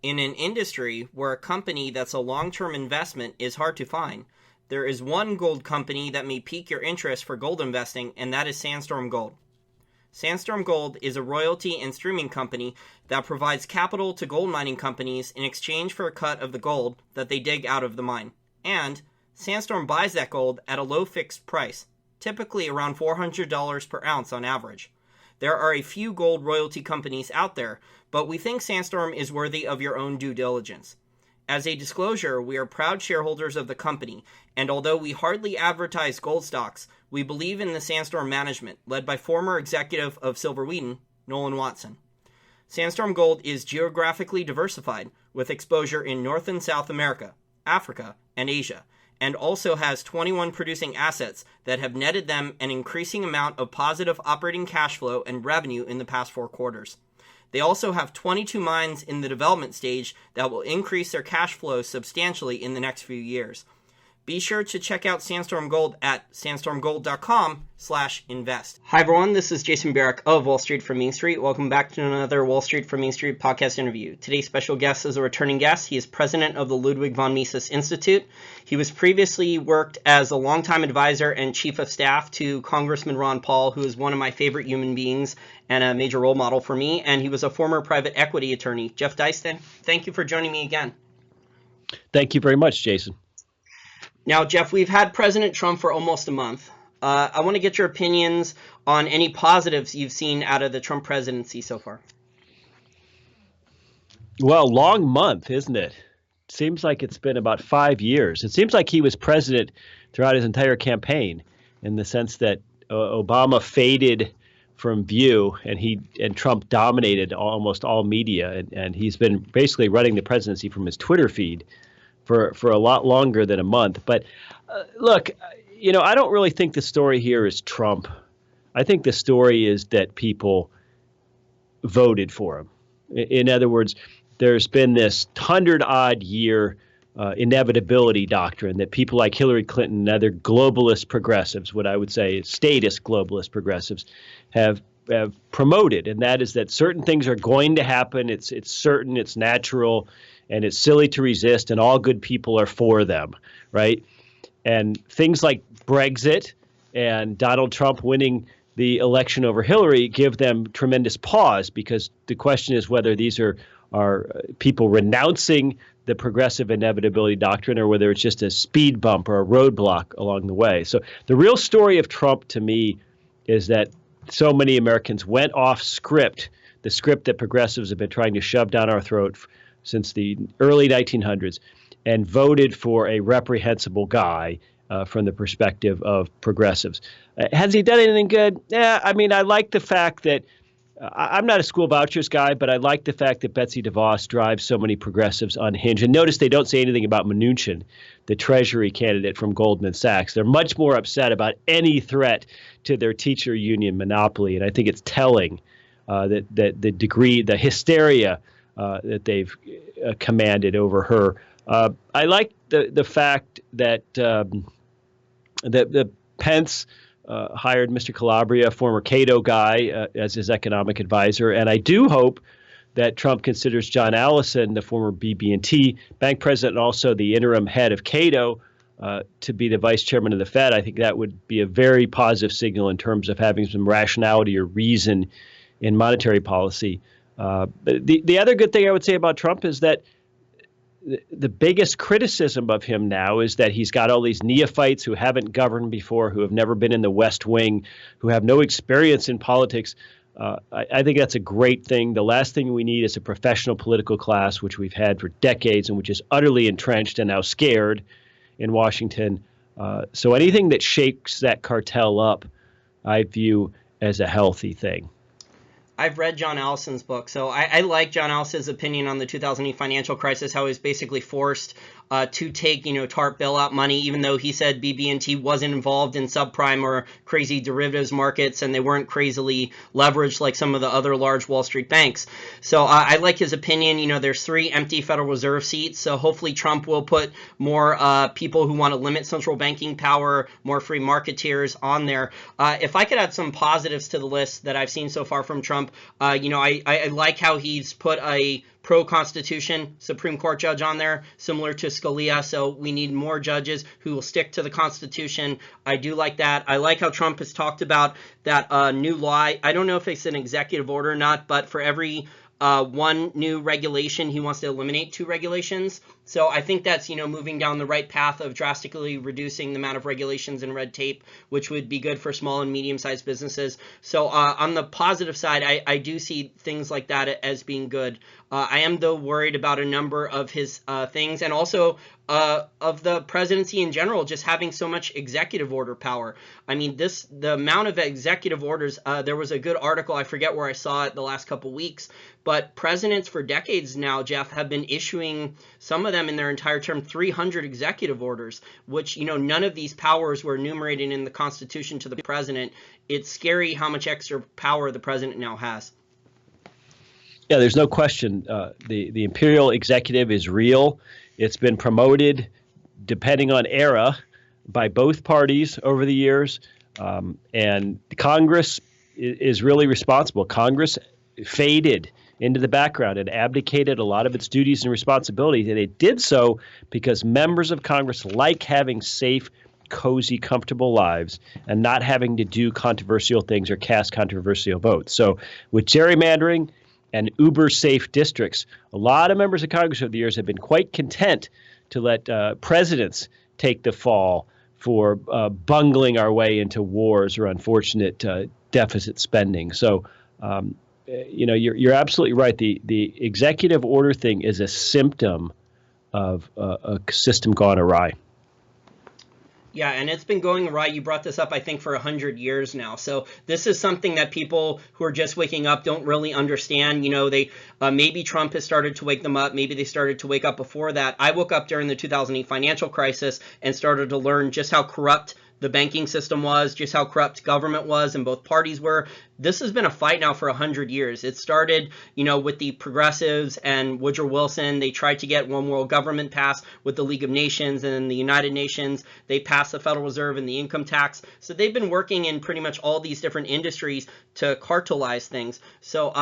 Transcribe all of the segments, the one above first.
In an industry where a company that's a long-term investment is hard to find, there is one gold company that may pique your interest for gold investing, and that is Sandstorm Gold. Sandstorm Gold is a royalty and streaming company that provides capital to gold mining companies in exchange for a cut of the gold that they dig out of the mine. And Sandstorm buys that gold at a low fixed price, typically around $400 per ounce on average. There are a few gold royalty companies out there, but we think Sandstorm is worthy of your own due diligence. As a disclosure, we are proud shareholders of the company, and although we hardly advertise gold stocks, we believe in the Sandstorm management, led by former executive of Silver Wheaton, Nolan Watson. Sandstorm Gold is geographically diversified, with exposure in North and South America, Africa, and Asia, and also has 21 producing assets that have netted them an increasing amount of positive operating cash flow and revenue in the past 4 quarters. They also have 22 mines in the development stage that will increase their cash flow substantially in the next few years. Be sure to check out Sandstorm Gold at sandstormgold.com/invest. Hi everyone, this is Jason Barrick of Wall Street from Main Street. Welcome back to another Wall Street from Main Street podcast interview. Today's special guest is a returning guest. He is president of the Ludwig von Mises Institute. He was previously worked as a longtime advisor and chief of staff to Congressman Ron Paul, who is one of my favorite human beings and a major role model for me. And he was a former private equity attorney. Jeff Deist, thank you for joining me again. Thank you very much, Jason. Now, Jeff, we've had President Trump for almost a month. I want to get your opinions on any positives you've seen out of the Trump presidency so far. Well, long month, isn't it? Seems like it's been about 5 years. It seems like he was president throughout his entire campaign, in the sense that Obama faded from view and Trump dominated almost all media, and he's been basically running the presidency from his Twitter feed for a lot longer than a month. But look, I don't really think the story here is Trump. I think the story is that people voted for him. In other words, there's been this 100-odd year inevitability doctrine that people like Hillary Clinton and other globalist progressives, what I would say statist globalist progressives, have promoted, and that is that certain things are going to happen. It's certain, it's natural, and it's silly to resist, and all good people are for them, right? And things like Brexit and Donald Trump winning the election over Hillary give them tremendous pause, because the question is whether these are people renouncing the progressive inevitability doctrine, or whether it's just a speed bump or a roadblock along the way. So the real story of Trump to me is that so many Americans went off script, the script that progressives have been trying to shove down our throat since the early 1900s, and voted for a reprehensible guy from the perspective of progressives. Has he done anything good? Yeah, I mean, I like the fact that I'm not a school vouchers guy, but I like the fact that Betsy DeVos drives so many progressives unhinged. And notice they don't say anything about Mnuchin, the Treasury candidate from Goldman Sachs. They're much more upset about any threat to their teacher union monopoly. And I think it's telling that the degree, the hysteria that they've commanded over her. I like the fact that that Pence hired Mr. Calabria, a former Cato guy, as his economic advisor. And I do hope that Trump considers John Allison, the former BB&T bank president, and also the interim head of Cato, to be the vice chairman of the Fed. I think that would be a very positive signal in terms of having some rationality or reason in monetary policy. But the other good thing I would say about Trump is that the biggest criticism of him now is that he's got all these neophytes who haven't governed before, who have never been in the West Wing, who have no experience in politics. I think that's a great thing. The last thing we need is a professional political class, which we've had for decades and which is utterly entrenched and now scared in Washington. So anything that shakes that cartel up, I view as a healthy thing. I've read John Allison's book, so I like John Allison's opinion on the 2008 financial crisis, how he was basically forced to take, TARP bailout money, even though he said BB&T wasn't involved in subprime or crazy derivatives markets, and they weren't crazily leveraged like some of the other large Wall Street banks. So I like his opinion. There's 3 empty Federal Reserve seats, so hopefully Trump will put more people who want to limit central banking power, more free marketeers on there. If I could add some positives to the list that I've seen so far from Trump, Trump. I like how he's put a pro-Constitution Supreme Court judge on there, similar to Scalia. So we need more judges who will stick to the Constitution. I do like that. I like how Trump has talked about that new law. I don't know if it's an executive order or not, but for every one new regulation, he wants to eliminate 2 regulations. So I think that's, moving down the right path of drastically reducing the amount of regulations and red tape, which would be good for small and medium-sized businesses. So on the positive side, I do see things like that as being good. I am, though, worried about a number of his things, and also of the presidency in general, just having so much executive order power. I mean, the amount of executive orders, there was a good article, I forget where I saw it the last couple weeks, but presidents for decades now, Jeff, have been issuing, some of them in their entire term, 300 executive orders, which, none of these powers were enumerated in the Constitution to the president. It's scary how much extra power the president now has. Yeah, there's no question. The imperial executive is real. It's been promoted, depending on era, by both parties over the years. And Congress is really responsible. Congress faded into the background and abdicated a lot of its duties and responsibilities. And it did so because members of Congress like having safe, cozy, comfortable lives and not having to do controversial things or cast controversial votes. So with gerrymandering and uber-safe districts, a lot of members of Congress over the years have been quite content to let presidents take the fall for bungling our way into wars or unfortunate deficit spending. So, you're absolutely right. The executive order thing is a symptom of a system gone awry. Yeah, and it's been going awry. You brought this up, I think, for 100 years now. So this is something that people who are just waking up don't really understand. They maybe Trump has started to wake them up. Maybe they started to wake up before that. I woke up during the 2008 financial crisis and started to learn just how corrupt the banking system was, just how corrupt government was, and both parties were. This has been a fight now for 100 years. It started, with the progressives and Woodrow Wilson. They tried to get one world government passed with the League of Nations and then the United Nations. They passed the Federal Reserve and the income tax. So they've been working in pretty much all these different industries to cartelize things. So,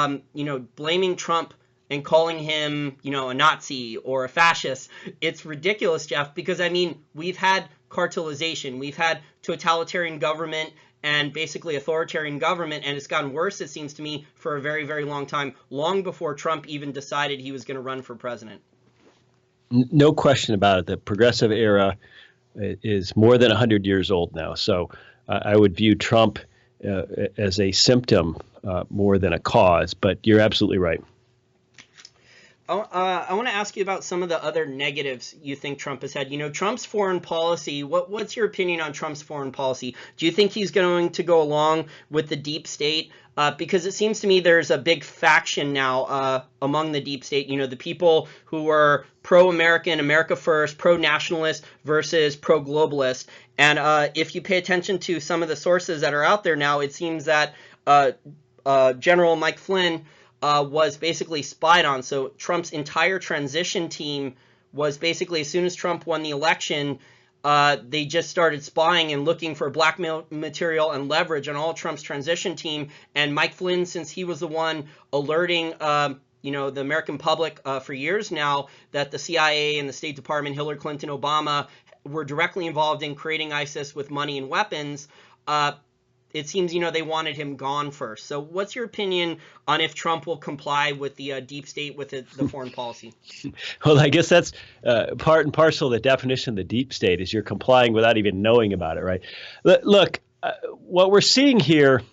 blaming Trump and calling him, a Nazi or a fascist, it's ridiculous, Jeff, because, we've had cartelization, we've had totalitarian government and basically authoritarian government, and it's gotten worse, it seems to me, for a very, very long time, long before Trump even decided he was going to run for president. No question about it. The progressive era is more than 100 years old now. So I would view Trump as a symptom more than a cause, but you're absolutely right. I want to ask you about some of the other negatives you think Trump has had. Trump's foreign policy, what's your opinion on Trump's foreign policy? Do you think he's going to go along with the deep state? Because it seems to me there's a big faction now among the deep state, the people who are pro-American, America first, pro-nationalist versus pro-globalist. And if you pay attention to some of the sources that are out there now, it seems that General Mike Flynn was basically spied on. So Trump's entire transition team was basically, as soon as Trump won the election, they just started spying and looking for blackmail material and leverage on all Trump's transition team. And Mike Flynn, since he was the one alerting the American public for years now that the CIA and the State Department, Hillary Clinton, Obama, were directly involved in creating ISIS with money and weapons, it seems, they wanted him gone first. So what's your opinion on if Trump will comply with the deep state with the foreign policy? Well, I guess that's part and parcel of the definition of the deep state is you're complying without even knowing about it, right? Look, what we're seeing here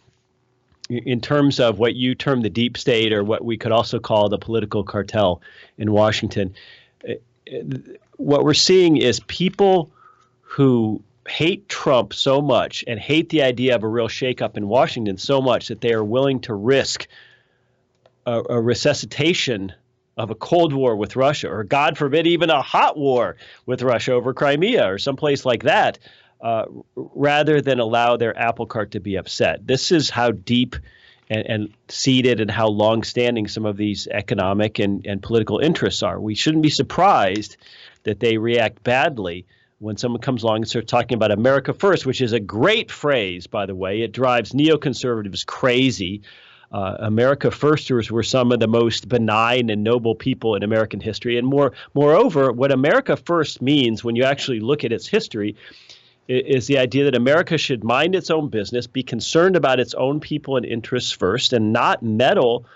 in terms of what you term the deep state or what we could also call the political cartel in Washington, what we're seeing is people who hate Trump so much and hate the idea of a real shakeup in Washington so much that they are willing to risk a resuscitation of a Cold War with Russia, or God forbid, even a hot war with Russia over Crimea or someplace like that, rather than allow their apple cart to be upset. This is how deep and seated and how long-standing some of these economic and political interests are. We shouldn't be surprised that they react badly when someone comes along and starts talking about America first, which is a great phrase, by the way. It drives neoconservatives crazy. America firsters were some of the most benign and noble people in American history. And moreover, what America first means when you actually look at its history is the idea that America should mind its own business, be concerned about its own people and interests first, and not meddle,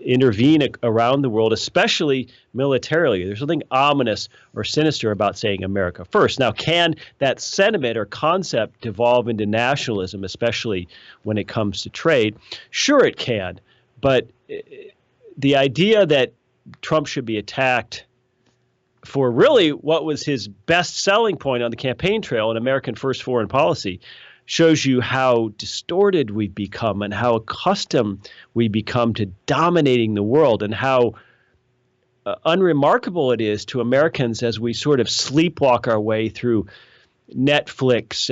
intervene around the world, especially militarily. There's something ominous or sinister about saying America first. Now, can that sentiment or concept devolve into nationalism, especially when it comes to trade? Sure, it can. But the idea that Trump should be attacked for really what was his best selling point on the campaign trail in American first foreign policy shows you how distorted we've become and how accustomed we become to dominating the world, and how unremarkable it is to Americans as we sort of sleepwalk our way through Netflix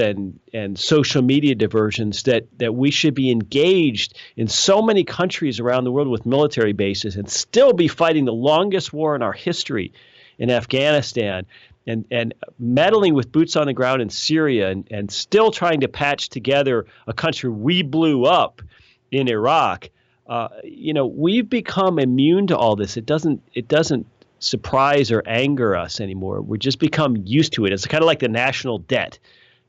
and social media diversions that we should be engaged in so many countries around the world with military bases and still be fighting the longest war in our history in Afghanistan, and meddling with boots on the ground in Syria, and still trying to patch together a country we blew up in Iraq. We've become immune to all this. It doesn't surprise or anger us anymore. We just become used to it. It's kind of like the national debt.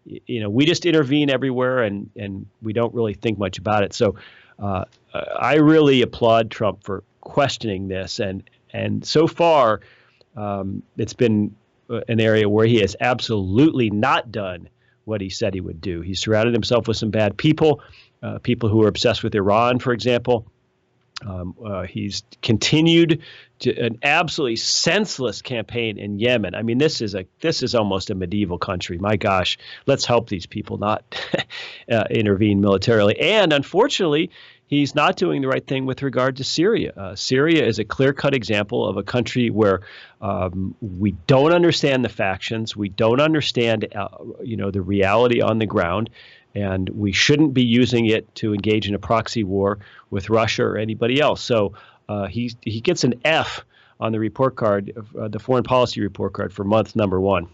We just intervene everywhere, and we don't really think much about it. So I really applaud Trump for questioning this, and so far it's been an area where he has absolutely not done what he said he would do. He surrounded himself with some bad people, people who are obsessed with Iran, for example. He's continued to an absolutely senseless campaign in Yemen. I mean, this is almost a medieval country. My gosh, let's help these people not intervene militarily. And unfortunately, he's not doing the right thing with regard to Syria. Syria is a clear-cut example of a country where we don't understand the factions, we don't understand the reality on the ground, and we shouldn't be using it to engage in a proxy war with Russia or anybody else. So he gets an F on the report card, the foreign policy report card for month number 1.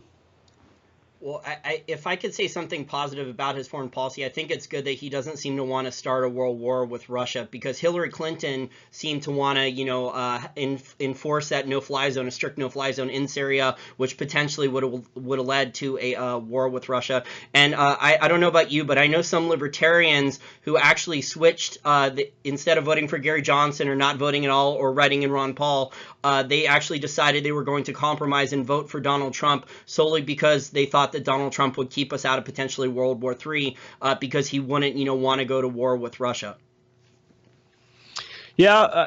Well, if I could say something positive about his foreign policy, I think it's good that he doesn't seem to want to start a world war with Russia, because Hillary Clinton seemed to want to, enforce that no-fly zone, a strict no-fly zone in Syria, which potentially would have led to a war with Russia. And I don't know about you, but I know some libertarians who actually switched, instead of voting for Gary Johnson or not voting at all or writing in Ron Paul, they actually decided they were going to compromise and vote for Donald Trump solely because they thought that Donald Trump would keep us out of potentially World War III, because he wouldn't, want to go to war with Russia. Yeah,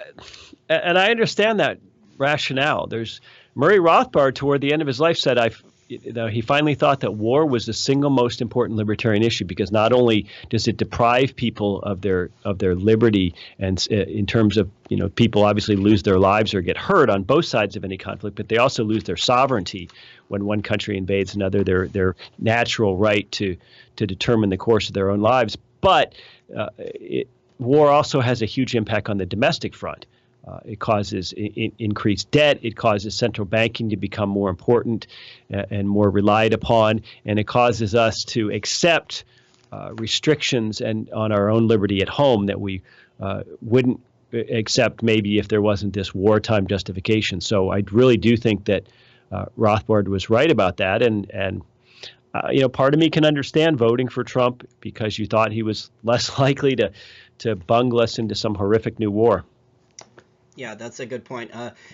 and I understand that rationale. There's Murray Rothbard, toward the end of his life, said he finally thought that war was the single most important libertarian issue, because not only does it deprive people of their liberty, and in terms of people obviously lose their lives or get hurt on both sides of any conflict, but they also lose their sovereignty when one country invades another, their natural right to determine the course of their own lives. But war also has a huge impact on the domestic front. It causes increased debt. It causes central banking to become more important and more relied upon. And it causes us to accept restrictions on our own liberty at home that we wouldn't accept maybe if there wasn't this wartime justification. So I really do think that Rothbard was right about that. And part of me can understand voting for Trump because you thought he was less likely to bungle us into some horrific new war. Yeah, that's a good point.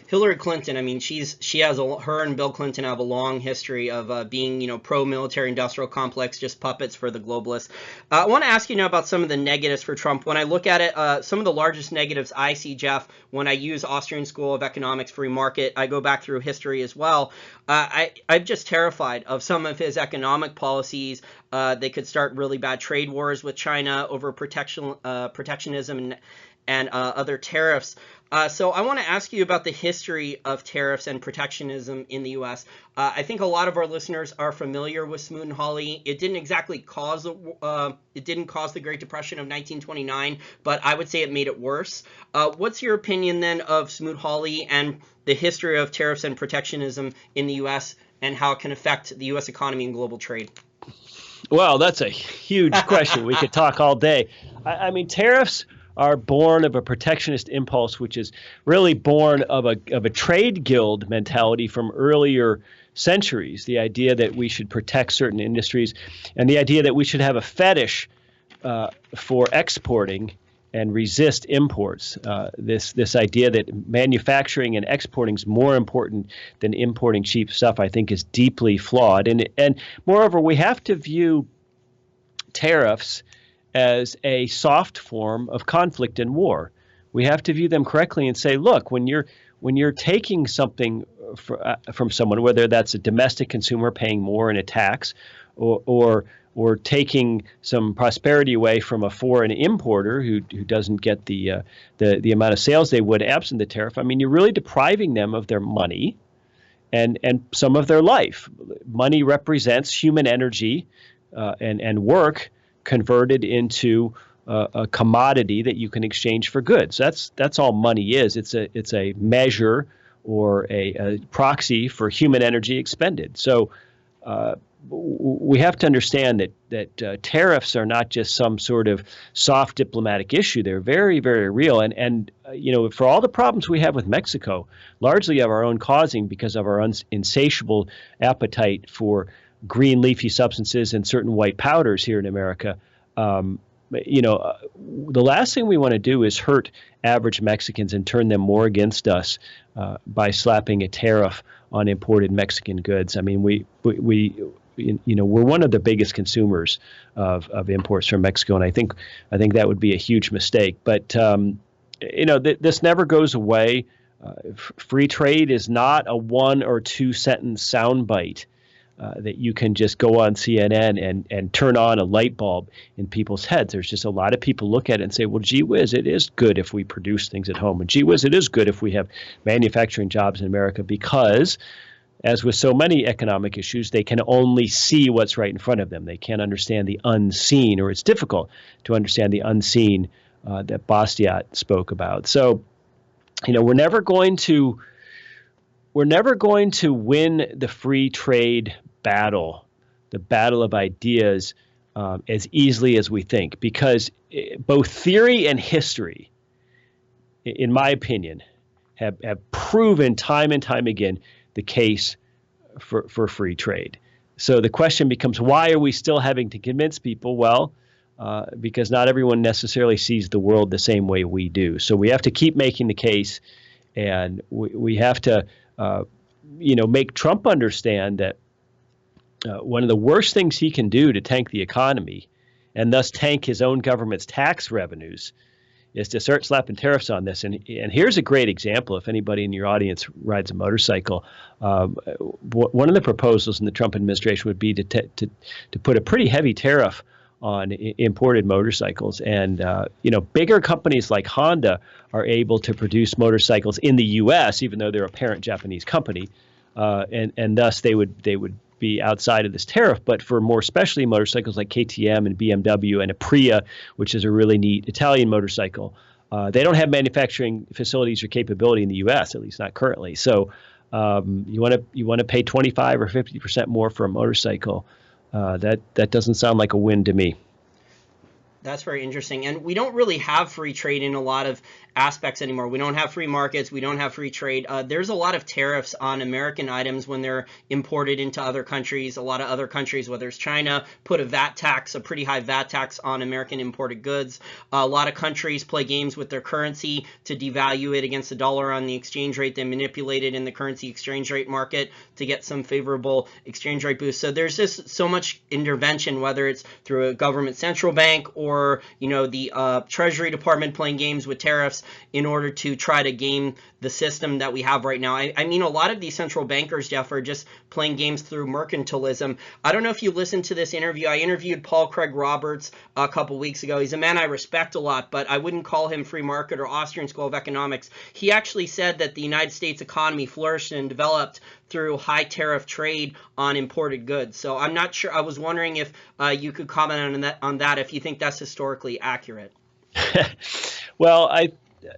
Hillary Clinton, I mean, her and Bill Clinton have a long history of being, pro-military industrial complex, just puppets for the globalists. I want to ask you now about some of the negatives for Trump. When I look at it, some of the largest negatives I see, Jeff, when I use Austrian School of Economics free market, I go back through history as well. I'm just terrified of some of his economic policies. They could start really bad trade wars with China over protectionism and other tariffs. So I want to ask you about the history of tariffs and protectionism in the U.S. I think a lot of our listeners are familiar with Smoot-Hawley. It didn't exactly cause the Great Depression of 1929, but I would say it made it worse. What's your opinion then of Smoot-Hawley and the history of tariffs and protectionism in the U.S. and how it can affect the U.S. economy and global trade? Well, that's a huge question. We could talk all day. I mean, tariffs are born of a protectionist impulse, which is really born of a trade guild mentality from earlier centuries. The idea that we should protect certain industries, and the idea that we should have a fetish for exporting and resist imports. This idea that manufacturing and exporting is more important than importing cheap stuff, I think, is deeply flawed. And moreover, we have to view tariffs as a soft form of conflict and war. We have to view them correctly and say, look, when you're taking something from someone, whether that's a domestic consumer paying more in a tax, or taking some prosperity away from a foreign importer who doesn't get the amount of sales they would absent the tariff, I mean, you're really depriving them of their money and some of their life. Money represents human energy and work converted into a commodity that you can exchange for goods. That's all money is. It's a measure or a proxy for human energy expended. So we have to understand that tariffs are not just some sort of soft diplomatic issue. They're very, very real. And for all the problems we have with Mexico, largely of our own causing because of our insatiable appetite for green leafy substances and certain white powders here in America, the last thing we want to do is hurt average Mexicans and turn them more against us by slapping a tariff on imported Mexican goods. I mean, we're one of the biggest consumers of imports from Mexico, and I think that would be a huge mistake. But this never goes away. Free trade is not a 1 or 2 sentence soundbite that you can just go on CNN and turn on a light bulb in people's heads. There's just a lot of people look at it and say, well, gee whiz, it is good if we produce things at home. And gee whiz, it is good if we have manufacturing jobs in America because, as with so many economic issues, they can only see what's right in front of them. They can't understand the unseen, or it's difficult to understand the unseen that Bastiat spoke about. So, we're never going to win the free trade battle, the battle of ideas, as easily as we think, because both theory and history, in my opinion, have proven time and time again the case for free trade. So the question becomes, why are we still having to convince people? Well, because not everyone necessarily sees the world the same way we do. So we have to keep making the case, and we have to make Trump understand that one of the worst things he can do to tank the economy and thus tank his own government's tax revenues is to start slapping tariffs on this. And here's a great example. If anybody in your audience rides a motorcycle, one of the proposals in the Trump administration would be to put a pretty heavy tariff on imported motorcycles. And, bigger companies like Honda are able to produce motorcycles in the U.S., even though they're a parent Japanese company. And thus they would be outside of this tariff. But for more specialty motorcycles like KTM and BMW and Aprilia, which is a really neat Italian motorcycle, they don't have manufacturing facilities or capability in the U.S., at least not currently. So you want to pay 25 or 50% more for a motorcycle. That doesn't sound like a win to me. That's very interesting. And we don't really have free trade in a lot of aspects anymore. We don't have free markets. We don't have free trade. There's a lot of tariffs on American items when they're imported into other countries. A lot of other countries, whether it's China, put a VAT tax, a pretty high VAT tax on American imported goods. A lot of countries play games with their currency to devalue it against the dollar on the exchange rate. They manipulate it in the currency exchange rate market to get some favorable exchange rate boost. So there's just so much intervention, whether it's through a government central bank or the Treasury Department playing games with tariffs in order to try to game the system that we have right now. I mean, a lot of these central bankers, Jeff, are just playing games through mercantilism. I don't know if you listened to this interview. I interviewed Paul Craig Roberts a couple weeks ago. He's a man I respect a lot, but I wouldn't call him free market or Austrian School of Economics. He actually said that the United States economy flourished and developed through high tariff trade on imported goods. So I'm not sure. I was wondering if you could comment on that if you think that's historically accurate. Well,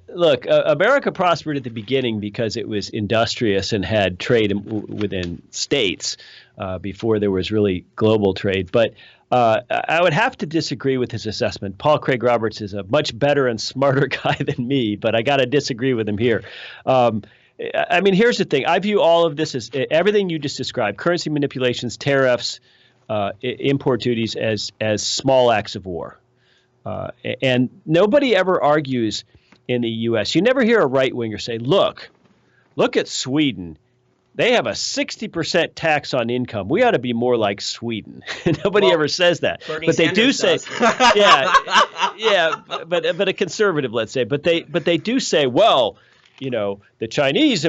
look, America prospered at the beginning because it was industrious and had trade within states before there was really global trade. But I would have to disagree with his assessment. Paul Craig Roberts is a much better and smarter guy than me, but I got to disagree with him here. I mean, here's the thing. I view all of this as everything you just described: currency manipulations, tariffs, import duties as small acts of war. And nobody ever argues in the U.S. You never hear a right winger say, look at Sweden. They have a 60% tax on income. We ought to be more like Sweden. Nobody ever says that. Bernie but they Sanders do say, does. yeah, but a conservative, let's say. But they do say, well, the Chinese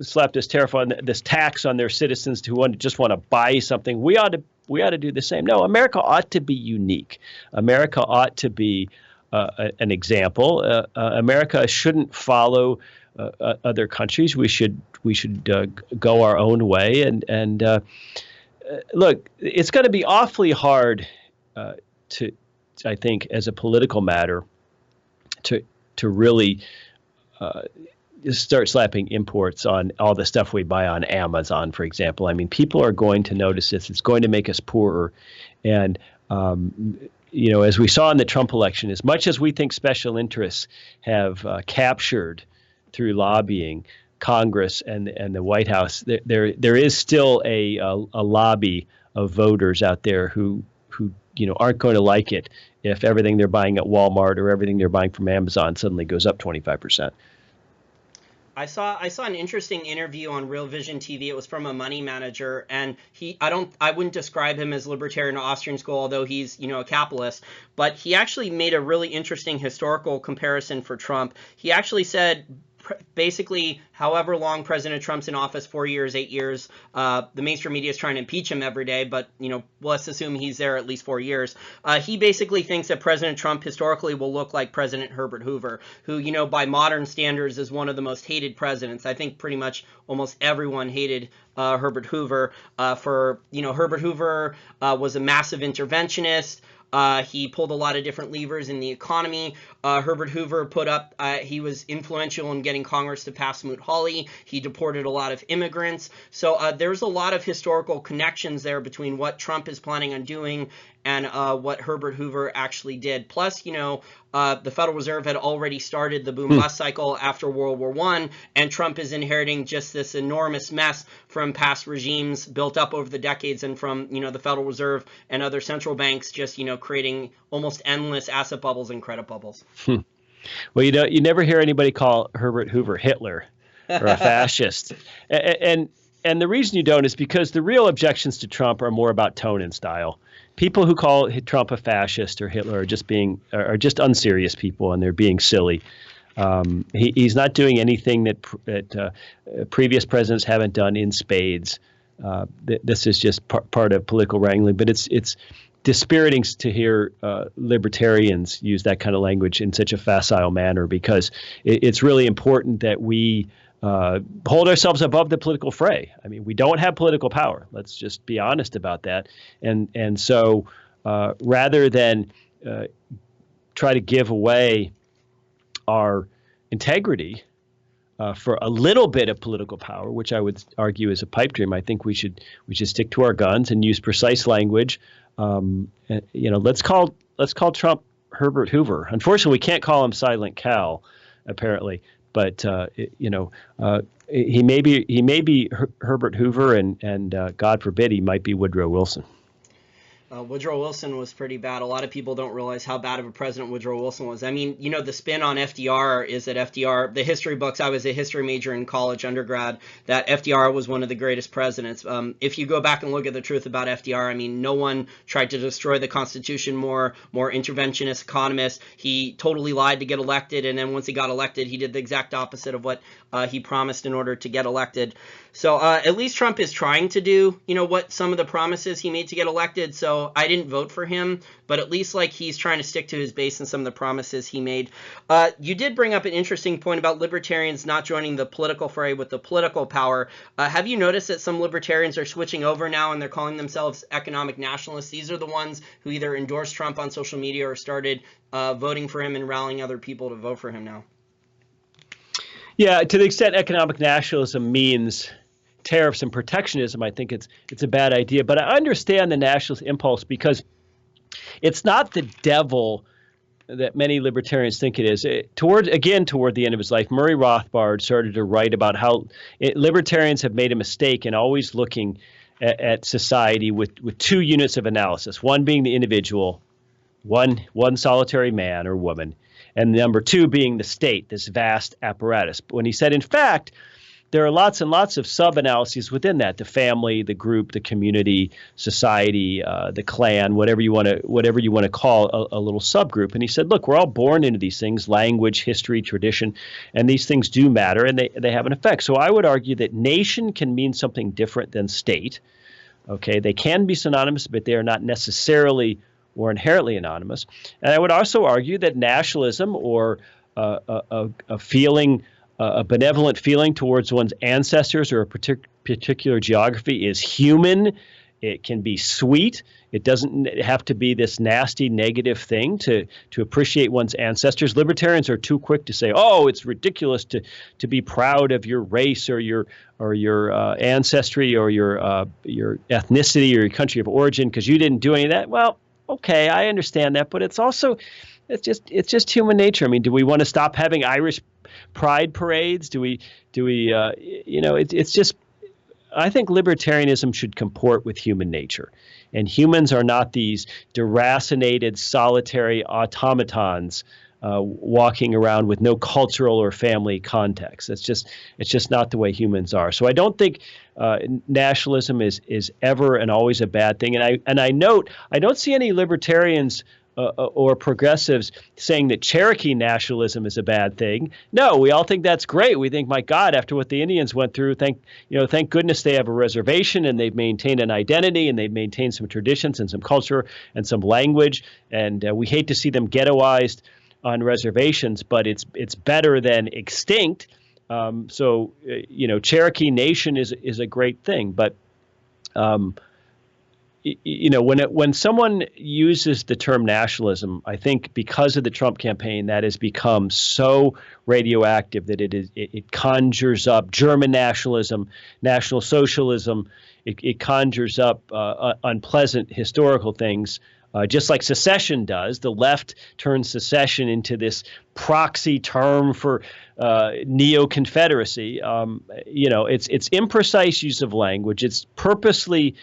slapped this tariff on this tax on their citizens who just want to buy something. We ought to do the same. No, America ought to be unique. America ought to be an example. America shouldn't follow other countries. We should go our own way. And look, it's going to be awfully hard I think, as a political matter, to really start slapping imports on all the stuff we buy on Amazon, for example. I mean, people are going to notice this. It's going to make us poorer. And, as we saw in the Trump election, as much as we think special interests have captured through lobbying Congress and the White House, there is still a lobby of voters out there who aren't going to like it if everything they're buying at Walmart or everything they're buying from Amazon suddenly goes up 25%. I saw an interesting interview on Real Vision TV. It was from a money manager, and I wouldn't describe him as libertarian or Austrian school, although he's, a capitalist, but he actually made a really interesting historical comparison for Trump. He actually said, basically, however long President Trump's in office, 4 years, 8 years, the mainstream media is trying to impeach him every day, but, let's assume he's there at least 4 years. He basically thinks that President Trump historically will look like President Herbert Hoover, who, by modern standards is one of the most hated presidents. I think pretty much almost everyone hated Herbert Hoover Herbert Hoover was a massive interventionist. He pulled a lot of different levers in the economy. Herbert Hoover he was influential in getting Congress to pass Smoot-Hawley. He deported a lot of immigrants. So there's a lot of historical connections there between what Trump is planning on doing and what Herbert Hoover actually did. Plus, the Federal Reserve had already started the boom-bust cycle after World War I, and Trump is inheriting just this enormous mess from past regimes built up over the decades and from, the Federal Reserve and other central banks just, creating almost endless asset bubbles and credit bubbles. Well, you never hear anybody call Herbert Hoover Hitler or a fascist. And the reason you don't is because the real objections to Trump are more about tone and style. People who call Trump a fascist or Hitler are just unserious people, and they're being silly. He's not doing anything that previous presidents haven't done in spades. This is just part of political wrangling, but it's dispiriting to hear libertarians use that kind of language in such a facile manner, because it's really important that we hold ourselves above the political fray. I mean, we don't have political power. Let's just be honest about that. And so rather than try to give away our integrity for a little bit of political power, which I would argue is a pipe dream, I think we should stick to our guns and use precise language. Let's call Trump Herbert Hoover. Unfortunately, we can't call him Silent Cal, apparently. But he may be Herbert Hoover, and God forbid he might be Woodrow Wilson. Woodrow Wilson was pretty bad. A lot of people don't realize how bad of a president Woodrow Wilson was. I mean, the spin on FDR is that FDR, the history books, I was a history major in college undergrad, that FDR was one of the greatest presidents. If you go back and look at the truth about FDR, I mean, no one tried to destroy the Constitution more interventionist economists. He totally lied to get elected, and then once he got elected, he did the exact opposite of what he promised in order to get elected. So at least Trump is trying to do, what some of the promises he made to get elected. So I didn't vote for him, but at least he's trying to stick to his base and some of the promises he made. You did bring up an interesting point about libertarians not joining the political fray with the political power. Have you noticed that some libertarians are switching over now and they're calling themselves economic nationalists? These are the ones who either endorsed Trump on social media or started voting for him and rallying other people to vote for him now. Yeah, to the extent economic nationalism means tariffs and protectionism, I think it's a bad idea. But I understand the nationalist impulse because it's not the devil that many libertarians think it is. Toward the end of his life, Murray Rothbard started to write about how libertarians have made a mistake in always looking at society with two units of analysis, one being the individual, one solitary man or woman, and number two being the state, this vast apparatus. When he said, in fact, there are lots and lots of sub-analyses within that: the family, the group, the community, society, the clan, whatever you want to call a little subgroup. And he said, look, we're all born into these things: language, history, tradition, and these things do matter, and they have an effect. So I would argue that nation can mean something different than state. Okay, they can be synonymous, but they are not necessarily or inherently anonymous. And I would also argue that nationalism, or a feeling, a benevolent feeling towards one's ancestors or a particular geography, is human. It can be sweet. It doesn't have to be this nasty, negative thing to appreciate one's ancestors. Libertarians are too quick to say, "Oh, it's ridiculous to be proud of your race or your ancestry or your ethnicity or your country of origin because you didn't do any of that." Well, okay, I understand that, but it's just human nature. I mean, do we want to stop having Irish pride parades? It's just, I think libertarianism should comport with human nature. And humans are not these deracinated, solitary automatons walking around with no cultural or family context. It's just not the way humans are. So I don't think nationalism is ever and always a bad thing. And I note, I don't see any libertarians or progressives saying that Cherokee nationalism is a bad thing. No, we all think that's great. We think, my God, after what the Indians went through, thank goodness they have a reservation and they've maintained an identity and they've maintained some traditions and some culture and some language. And we hate to see them ghettoized on reservations, but it's better than extinct. Cherokee Nation is a great thing, but when someone uses the term nationalism, I think because of the Trump campaign, that has become so radioactive that it conjures up German nationalism, National Socialism. It conjures up unpleasant historical things. Just like secession does. The left turns secession into this proxy term for neo-Confederacy. It's imprecise use of language. It's purposely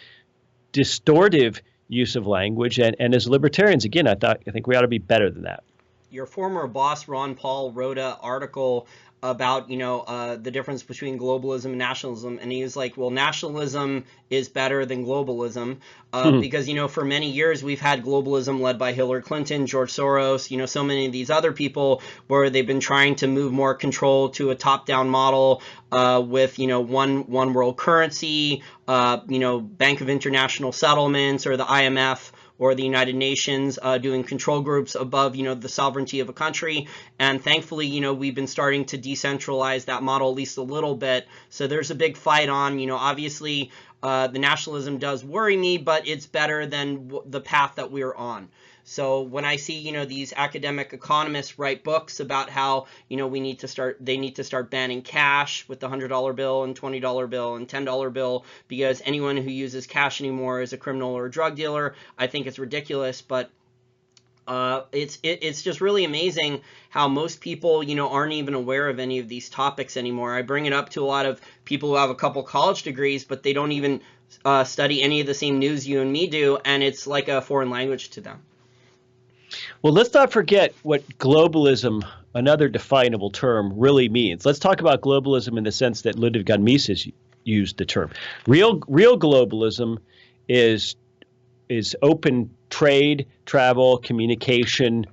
distortive use of language. And as libertarians, again, I think we ought to be better than that. Your former boss, Ron Paul, wrote an article about, the difference between globalism and nationalism. And he was like, well, nationalism is better than globalism because, for many years we've had globalism led by Hillary Clinton, George Soros, so many of these other people where they've been trying to move more control to a top-down model with, one world currency, Bank of International Settlements or the IMF or the United Nations doing control groups above, the sovereignty of a country. And thankfully, we've been starting to decentralize that model at least a little bit. So there's a big fight on, obviously the nationalism does worry me, but it's better than the path that we're on. So when I see, these academic economists write books about how, they need to start banning cash with the $100 bill and $20 bill and $10 bill because anyone who uses cash anymore is a criminal or a drug dealer, I think it's ridiculous. But it's just really amazing how most people, aren't even aware of any of these topics anymore. I bring it up to a lot of people who have a couple college degrees, but they don't even study any of the same news you and me do, and it's like a foreign language to them. Well, let's not forget what globalism, another definable term, really means. Let's talk about globalism in the sense that Ludwig von Mises used the term. Real globalism is open trade, travel, communication,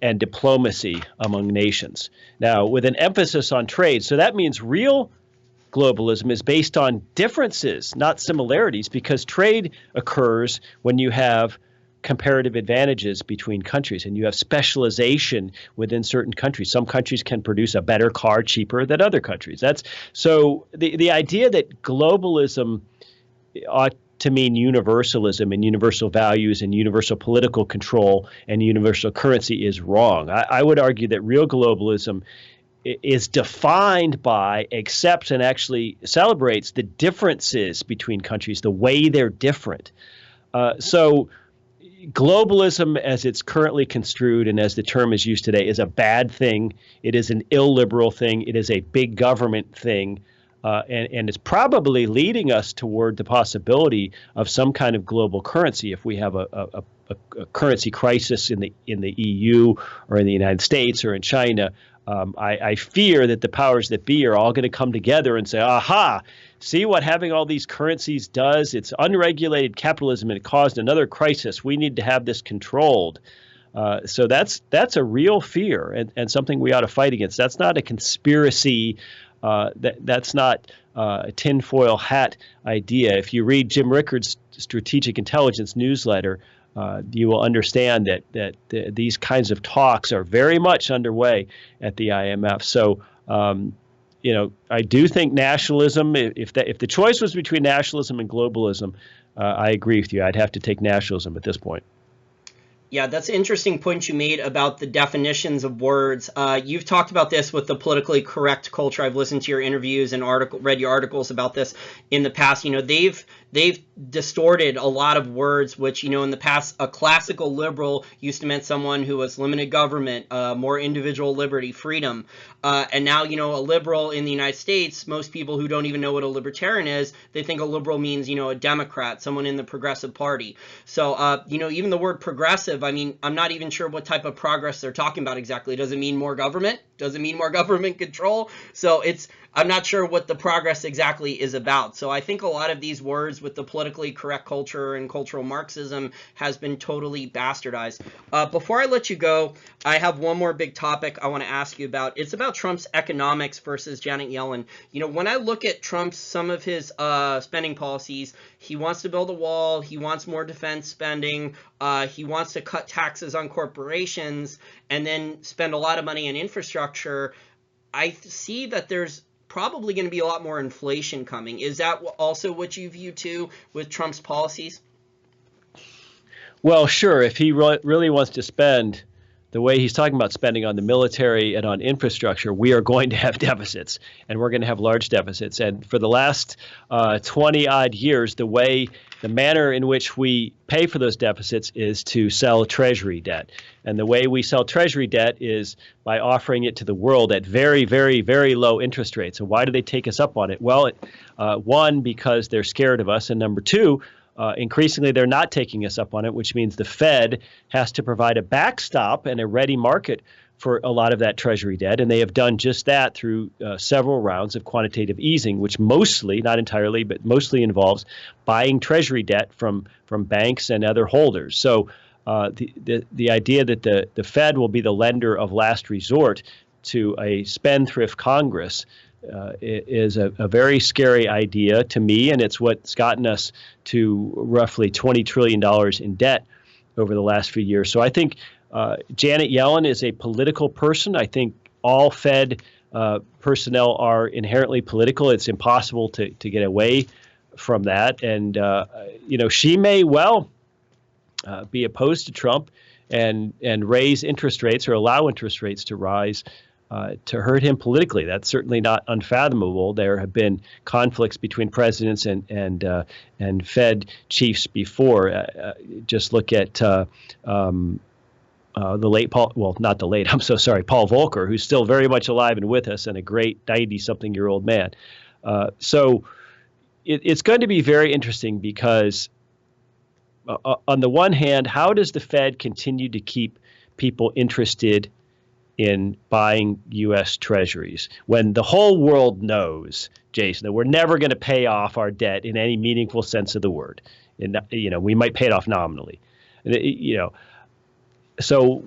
and diplomacy among nations. Now, with an emphasis on trade, so that means real globalism is based on differences, not similarities, because trade occurs when you have comparative advantages between countries and you have specialization within certain countries. Some countries can produce a better car cheaper than other countries. That's so the idea that globalism ought to mean universalism and universal values and universal political control and universal currency is wrong. I would argue that real globalism is defined by, accepts, and actually celebrates the differences between countries, the way they're different. So globalism, as it's currently construed and as the term is used today, is a bad thing. It is an illiberal thing. It is a big government thing. And it's probably leading us toward the possibility of some kind of global currency if we have a currency crisis in the EU or in the United States or in China. I fear that the powers that be are all going to come together and say, aha, see what having all these currencies does? It's unregulated capitalism and it caused another crisis. We need to have this controlled. So that's a real fear and something we ought to fight against. That's not a conspiracy. That's not a tinfoil hat idea. If you read Jim Rickards' Strategic Intelligence newsletter, you will understand that these kinds of talks are very much underway at the IMF. So, I do think nationalism, if the choice was between nationalism and globalism, I agree with you. I'd have to take nationalism at this point. Yeah, that's an interesting point you made about the definitions of words. You've talked about this with the politically correct culture. I've listened to your interviews and read your articles about this in the past. They've distorted a lot of words, which, in the past, a classical liberal used to mean someone who was limited government, more individual liberty, freedom. And now, a liberal in the United States, most people who don't even know what a libertarian is, they think a liberal means, a Democrat, someone in the Progressive Party. So, even the word progressive, I'm not even sure what type of progress they're talking about exactly. Does it mean more government? Does it mean more government control? So I'm not sure what the progress exactly is about. So I think a lot of these words with the politically correct culture and cultural Marxism has been totally bastardized. Before I let you go, I have one more big topic I want to ask you about. It's about Trump's economics versus Janet Yellen. When I look at some of his spending policies, he wants to build a wall. He wants more defense spending. He wants to cut taxes on corporations and then spend a lot of money on infrastructure. I see that there's probably going to be a lot more inflation coming. Is that also what you view too with Trump's policies? Well, sure. If he really wants to spend the way he's talking about spending on the military and on infrastructure, we are going to have deficits, and we're going to have large deficits. And for the last 20 odd years, the manner in which we pay for those deficits is to sell Treasury debt. And the way we sell Treasury debt is by offering it to the world at very, very, very low interest rates. And why do they take us up on it? Well, one, because they're scared of us. And number two, increasingly, they're not taking us up on it, which means the Fed has to provide a backstop and a ready market for a lot of that Treasury debt. And they have done just that through several rounds of quantitative easing, which mostly, not entirely, but mostly involves buying Treasury debt from banks and other holders. So the idea that the Fed will be the lender of last resort to a spendthrift Congress is a very scary idea to me, and it's what's gotten us to roughly $20 trillion in debt over the last few years. So I think Janet Yellen is a political person. I think all Fed personnel are inherently political. It's impossible to get away from that. And, she may well be opposed to Trump and raise interest rates or allow interest rates to rise to hurt him politically. That's certainly not unfathomable. There have been conflicts between presidents and Fed chiefs before. Just look at the late Paul. Well, not the late. I'm so sorry, Paul Volcker, who's still very much alive and with us, and a great 90-something-year-old man. So it's going to be very interesting because, on the one hand, how does the Fed continue to keep people interested in buying U.S. Treasuries when the whole world knows, Jason, that we're never going to pay off our debt in any meaningful sense of the word? And we might pay it off nominally. So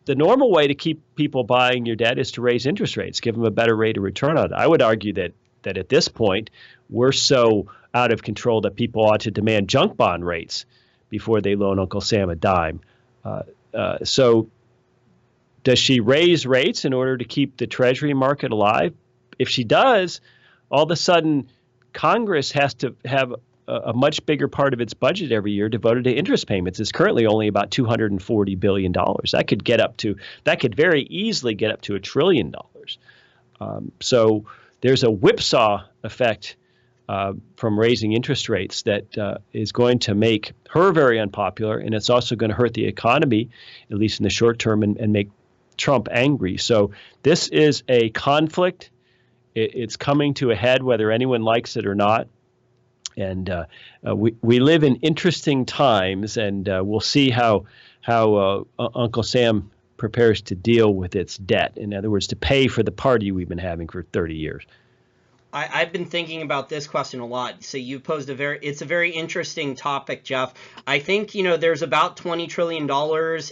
the normal way to keep people buying your debt is to raise interest rates, give them a better rate of return on it. I would argue that at this point we're so out of control that people ought to demand junk bond rates before they loan Uncle Sam a dime. So does she raise rates in order to keep the Treasury market alive? If she does, all of a sudden Congress has to have a much bigger part of its budget every year devoted to interest payments. It's currently only about $240 billion. That could very easily get up to $1 trillion. So there's a whipsaw effect from raising interest rates that is going to make her very unpopular, and it's also going to hurt the economy, at least in the short term, and make Trump angry. So this is a conflict. It's coming to a head whether anyone likes it or not. And we live in interesting times, and we'll see how Uncle Sam prepares to deal with its debt. In other words, to pay for the party we've been having for 30 years. I've been thinking about this question a lot. So you posed it's a very interesting topic, Jeff. I think, there's about $20 trillion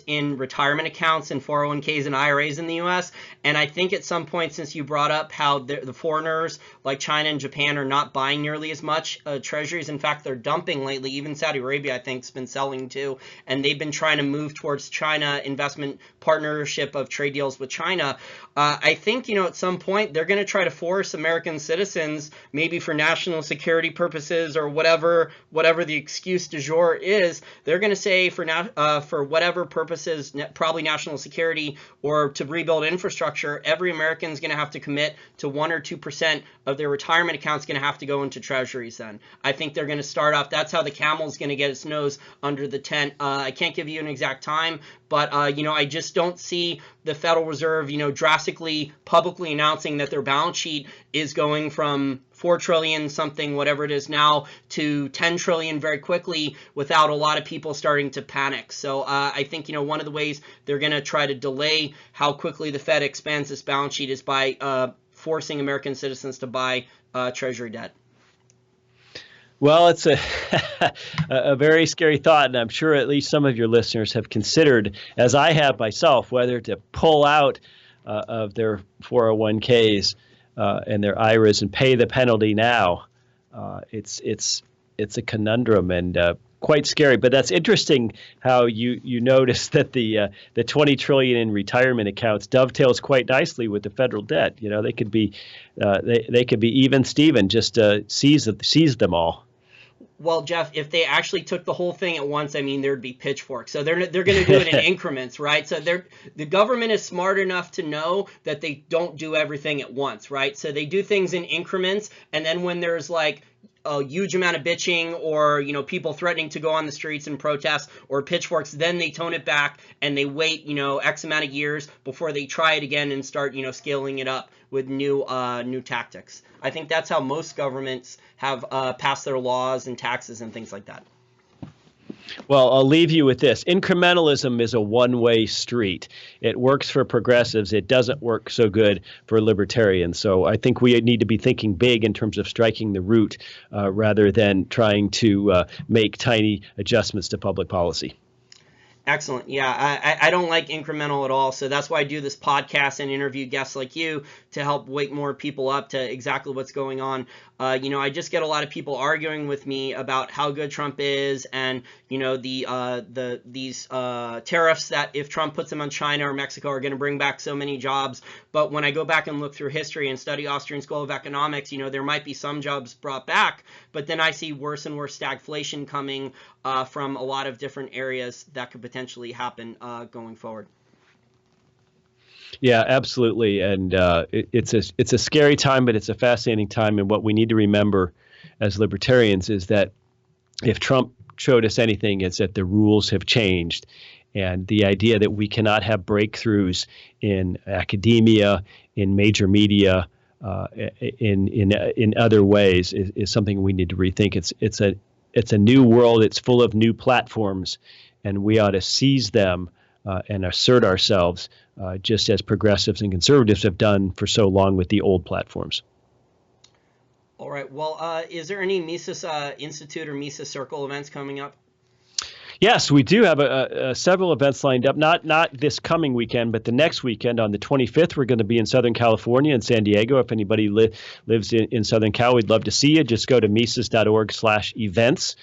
in retirement accounts and 401ks and IRAs in the U.S. And I think at some point, since you brought up how the foreigners like China and Japan are not buying nearly as much treasuries. In fact, they're dumping lately. Even Saudi Arabia, I think, has been selling too. And they've been trying to move towards China investment partnership of trade deals with China. I think, at some point, they're going to try to force American citizens, maybe for national security purposes or whatever the excuse du jour is, they're going to say for whatever purposes, probably national security or to rebuild infrastructure, every American is going to have to commit to 1 or 2% of their retirement accounts going to have to go into treasuries then. I think they're going to start off, that's how the camel's going to get its nose under the tent. I can't give you an exact time, but, I just don't see the Federal Reserve, drastically publicly announcing that their balance sheet is going from 4 trillion something, whatever it is now, to 10 trillion very quickly without a lot of people starting to panic. So I think, one of the ways they're going to try to delay how quickly the Fed expands this balance sheet is by forcing American citizens to buy treasury debt. Well, it's a very scary thought, and I'm sure at least some of your listeners have considered, as I have myself, whether to pull out of their 401ks and their IRAs and pay the penalty now. It's a conundrum and quite scary. But that's interesting how you notice that the $20 trillion in retirement accounts dovetails quite nicely with the federal debt. They could be even Steven, just seize them all. Well, Jeff, if they actually took the whole thing at once, there'd be pitchforks. So they're going to do it in increments, right? So the government is smart enough to know that they don't do everything at once, right? So they do things in increments, and then when there's like a huge amount of bitching or, people threatening to go on the streets and protest or pitchforks, then they tone it back and they wait, X amount of years before they try it again and start, scaling it up with new tactics. I think that's how most governments have passed their laws and taxes and things like that. Well, I'll leave you with this. Incrementalism is a one-way street. It works for progressives. It doesn't work so good for libertarians. So I think we need to be thinking big in terms of striking the root rather than trying to make tiny adjustments to public policy. Excellent. Yeah, I don't like incremental at all. So that's why I do this podcast and interview guests like you to help wake more people up to exactly what's going on. I just get a lot of people arguing with me about how good Trump is and, these tariffs that if Trump puts them on China or Mexico are going to bring back so many jobs. But when I go back and look through history and study Austrian School of Economics, there might be some jobs brought back, but then I see worse and worse stagflation coming from a lot of different areas that could potentially happen going forward. Yeah, absolutely. And it's a scary time, but it's a fascinating time. And what we need to remember as libertarians is that if Trump showed us anything, it's that the rules have changed. And the idea that we cannot have breakthroughs in academia, in major media, in other ways is something we need to rethink. It's a new world. It's full of new platforms, and we ought to seize them and assert ourselves just as progressives and conservatives have done for so long with the old platforms. All right. Well, is there any Mises Institute or Mises Circle events coming up? Yes, we do have several events lined up, not this coming weekend, but the next weekend on the 25th. We're going to be in Southern California in San Diego. If anybody lives in Southern Cal, we'd love to see you. Just go to Mises.org/events.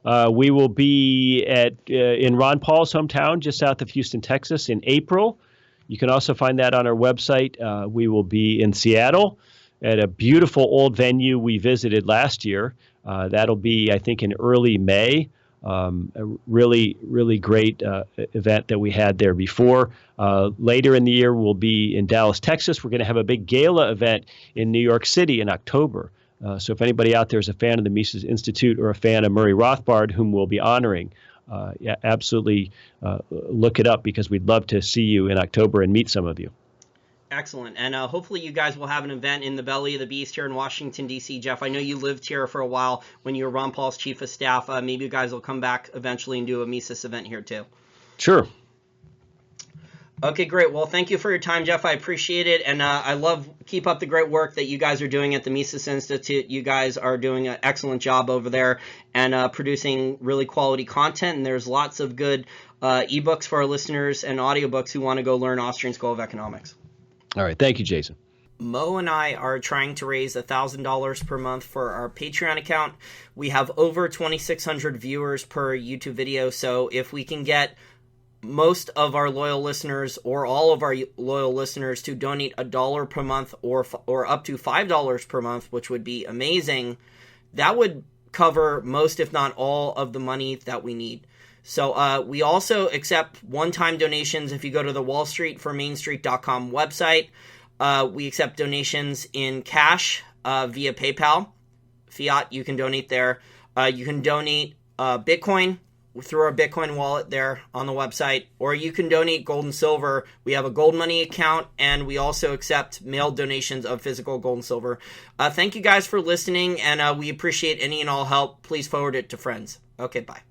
We will be in Ron Paul's hometown, just south of Houston, Texas, in April. You can also find that on our website. We will be in Seattle at a beautiful old venue we visited last year. That'll be, I think, in early May. A really, really great event that we had there before. Later in the year, we'll be in Dallas, Texas. We're going to have a big gala event in New York City in October. So if anybody out there is a fan of the Mises Institute or a fan of Murray Rothbard, whom we'll be honoring, yeah, absolutely look it up, because we'd love to see you in October and meet some of you. Excellent. And hopefully you guys will have an event in the belly of the beast here in Washington, D.C. Jeff, I know you lived here for a while when you were Ron Paul's chief of staff. Maybe you guys will come back eventually and do a Mises event here too. Sure. Okay, great. Well, thank you for your time, Jeff. I appreciate it. And keep up the great work that you guys are doing at the Mises Institute. You guys are doing an excellent job over there and producing really quality content. And there's lots of good ebooks for our listeners and audiobooks who want to go learn Austrian School of Economics. All right. Thank you, Jason. Mo and I are trying to raise $1,000 per month for our Patreon account. We have over 2,600 viewers per YouTube video. So if we can get most of our loyal listeners or all of our loyal listeners to donate $1 per month or up to $5 per month, which would be amazing, that would cover most, if not all, of the money that we need. So we also accept one-time donations. If you go to the wallstreetformainstreet.com website, we accept donations in cash via PayPal. Fiat, you can donate there. You can donate Bitcoin through our Bitcoin wallet there on the website, or you can donate gold and silver. We have a gold money account, and we also accept mailed donations of physical gold and silver. Thank you guys for listening, and we appreciate any and all help. Please forward it to friends. Okay, bye.